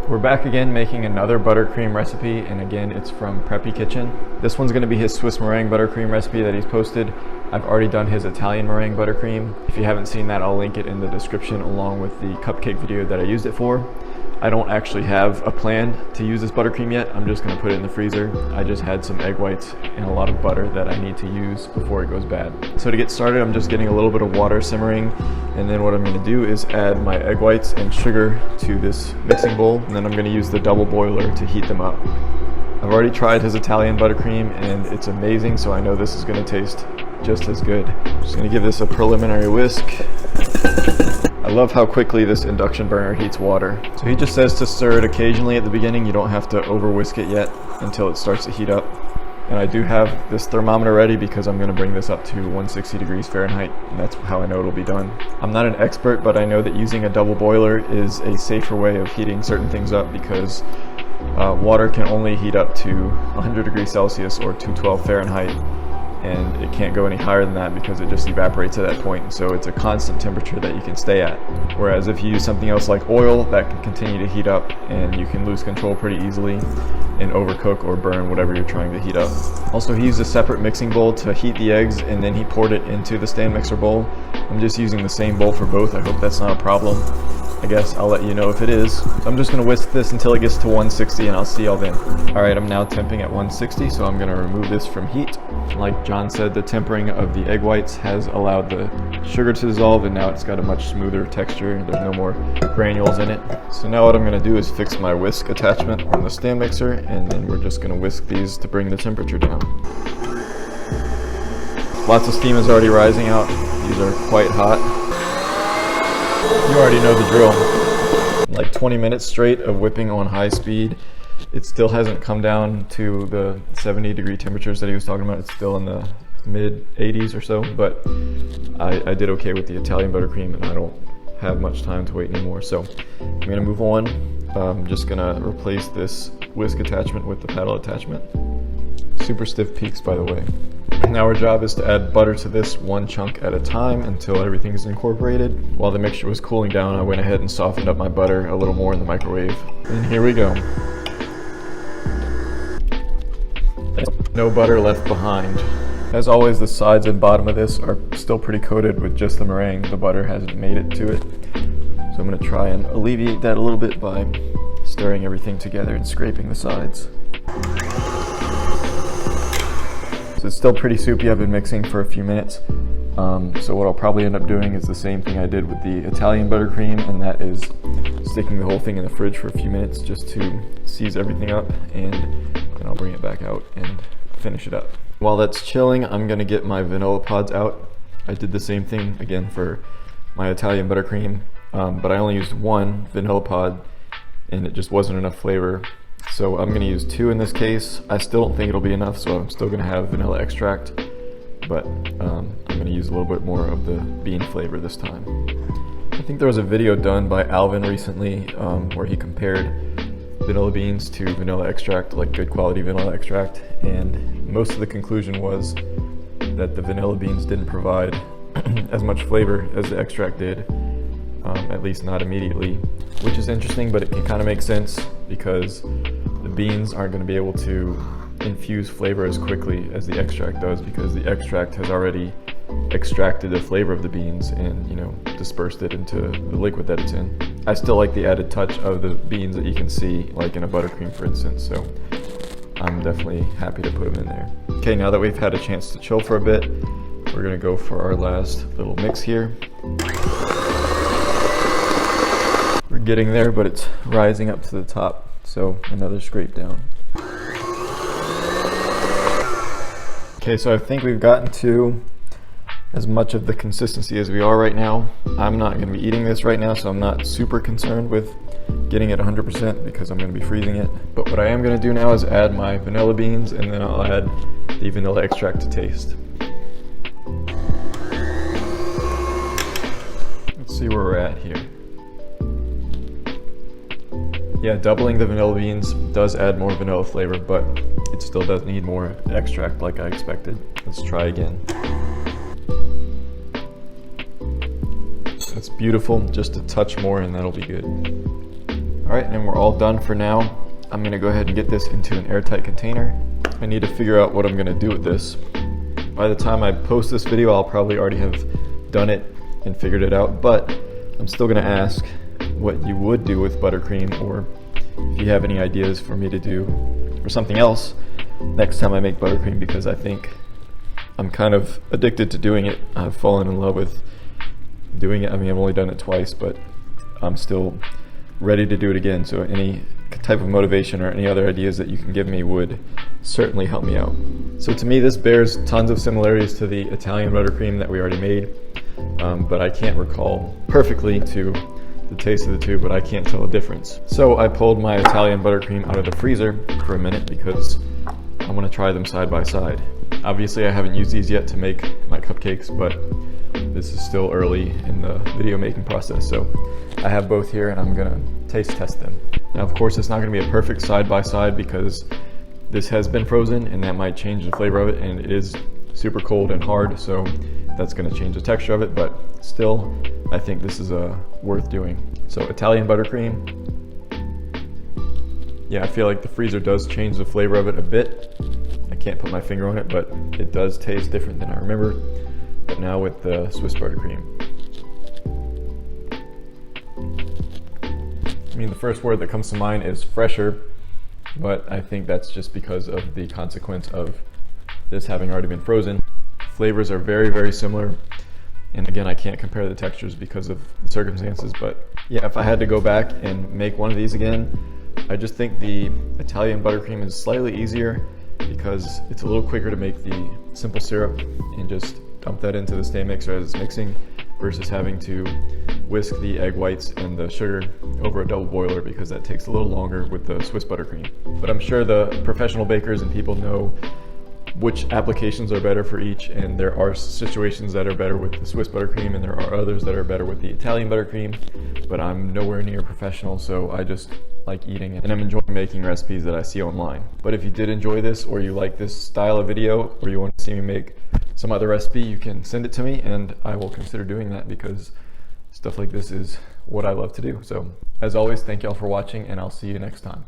We're back again making another buttercream recipe, and again it's from Preppy Kitchen. This one's going to be his Swiss Meringue Buttercream recipe that he's posted. I've already done his Italian Meringue Buttercream. If you haven't seen that, I'll link it in the description along with the cupcake video that I used it for. I don't actually have a plan to use this buttercream yet. I'm just going to put it in the freezer. I just had some egg whites and a lot of butter that I need to use before it goes bad. So to get started, I'm just getting a little bit of water simmering, and then what I'm going to do is add my egg whites and sugar to this mixing bowl, and then I'm going to use the double boiler to heat them up. I've already tried his Italian buttercream and it's amazing, so I know this is going to taste just as good. Just going to give this a preliminary whisk. I love how quickly this induction burner heats water. So he just says to stir it occasionally at the beginning. You don't have to over whisk it yet until it starts to heat up. And I do have this thermometer ready because I'm going to bring this up to 160 degrees Fahrenheit, and that's how I know it'll be done. I'm not an expert, but I know that using a double boiler is a safer way of heating certain things up because water can only heat up to 100 degrees Celsius or 212 Fahrenheit. And it can't go any higher than that because it just evaporates at that point. So it's a constant temperature that you can stay at. Whereas if you use something else like oil, that can continue to heat up and you can lose control pretty easily and overcook or burn whatever you're trying to heat up. Also, he used a separate mixing bowl to heat the eggs, and then he poured it into the stand mixer bowl. I'm just using the same bowl for both. I hope that's not a problem. I guess I'll let you know if it is. So I'm just going to whisk this until it gets to 160 and I'll see y'all then. Alright, I'm now temping at 160, so I'm going to remove this from heat. Like John said, the tempering of the egg whites has allowed the sugar to dissolve, and now it's got a much smoother texture. There's no more granules in it. So now what I'm going to do is fix my whisk attachment on the stand mixer, and then we're just going to whisk these to bring the temperature down. Lots of steam is already rising out. These are quite hot. You already know the drill. Like 20 minutes straight of whipping on high speed. It still hasn't come down to the 70-degree temperatures that he was talking about. It's still in the mid 80s or so, but I did okay with the Italian buttercream, and I don't have much time to wait anymore. So I'm gonna move on. I'm just gonna replace this whisk attachment with the paddle attachment. Super stiff peaks, by the way. Now our job is to add butter to this one chunk at a time until everything is incorporated. While the mixture was cooling down, I went ahead and softened up my butter a little more in the microwave. And here we go. No butter left behind. As always, the sides and bottom of this are still pretty coated with just the meringue. The butter hasn't made it to it. So I'm going to try and alleviate that a little bit by stirring everything together and scraping the sides. So it's still pretty soupy. I've been mixing for a few minutes. So what I'll probably end up doing is the same thing I did with the Italian buttercream, and that is sticking the whole thing in the fridge for a few minutes just to seize everything up, and then I'll bring it back out and finish it up. While that's chilling, I'm gonna get my vanilla pods out. I did the same thing again for my Italian buttercream, but I only used one vanilla pod and it just wasn't enough flavor. So I'm going to use 2 in this case. I still don't think it'll be enough, so I'm still going to have vanilla extract, but I'm going to use a little bit more of the bean flavor this time. I think there was a video done by Alvin recently where he compared vanilla beans to vanilla extract, like good quality vanilla extract, and most of the conclusion was that the vanilla beans didn't provide as much flavor as the extract did, at least not immediately, which is interesting, but it can kind of make sense because the beans aren't going to be able to infuse flavor as quickly as the extract does, because the extract has already extracted the flavor of the beans and, you know, dispersed it into the liquid that it's in. I still like the added touch of the beans that you can see, like in a buttercream, for instance, so I'm definitely happy to put them in there. Okay, now that we've had a chance to chill for a bit, we're going to go for our last little mix here. We're getting there, but it's rising up to the top, so another scrape down. Okay, so I think we've gotten to as much of the consistency as we are right now. I'm not going to be eating this right now, so I'm not super concerned with getting it 100% because I'm going to be freezing it. But what I am going to do now is add my vanilla beans, and then I'll add the vanilla extract to taste. Let's see where we're at here. Yeah, doubling the vanilla beans does add more vanilla flavor, but it still does need more extract like I expected. Let's try again. That's beautiful, just a touch more and that'll be good. All right, and we're all done for now. I'm gonna go ahead and get this into an airtight container. I need to figure out what I'm gonna do with this. By the time I post this video, I'll probably already have done it and figured it out, but I'm still gonna ask what you would do with buttercream, or if you have any ideas for me to do or something else next time I make buttercream, because I think I'm kind of addicted to doing it. I've fallen in love with doing it. I mean, I've only done it twice, but I'm still ready to do it again. So any type of motivation or any other ideas that you can give me would certainly help me out. So to me, this bears tons of similarities to the Italian buttercream that we already made, but I can't recall perfectly to the taste of the two, but I can't tell a difference. So I pulled my Italian buttercream out of the freezer for a minute because I want to try them side by side. Obviously, I haven't used these yet to make my cupcakes, but this is still early in the video making process. So I have both here and I'm gonna taste test them. Now, of course, it's not gonna be a perfect side by side because this has been frozen and that might change the flavor of it, and it is super cold and hard, so that's gonna change the texture of it, but still, I think this is worth doing. So Italian buttercream. Yeah, I feel like the freezer does change the flavor of it a bit. I can't put my finger on it, but it does taste different than I remember. But now with the Swiss buttercream. I mean, the first word that comes to mind is fresher, but I think that's just because of the consequence of this having already been frozen. Flavors are very, very similar. And again, I can't compare the textures because of the circumstances, but yeah, if I had to go back and make one of these again, I just think the Italian buttercream is slightly easier because it's a little quicker to make the simple syrup and just dump that into the stand mixer as it's mixing, versus having to whisk the egg whites and the sugar over a double boiler, because that takes a little longer with the Swiss buttercream. But I'm sure the professional bakers and people know which applications are better for each, and there are situations that are better with the Swiss buttercream and there are others that are better with the Italian buttercream, but I'm nowhere near professional, so I just like eating it and I'm enjoying making recipes that I see online. But if you did enjoy this, or you like this style of video, or you want to see me make some other recipe, you can send it to me and I will consider doing that, because stuff like this is what I love to do. So as always, thank y'all for watching and I'll see you next time.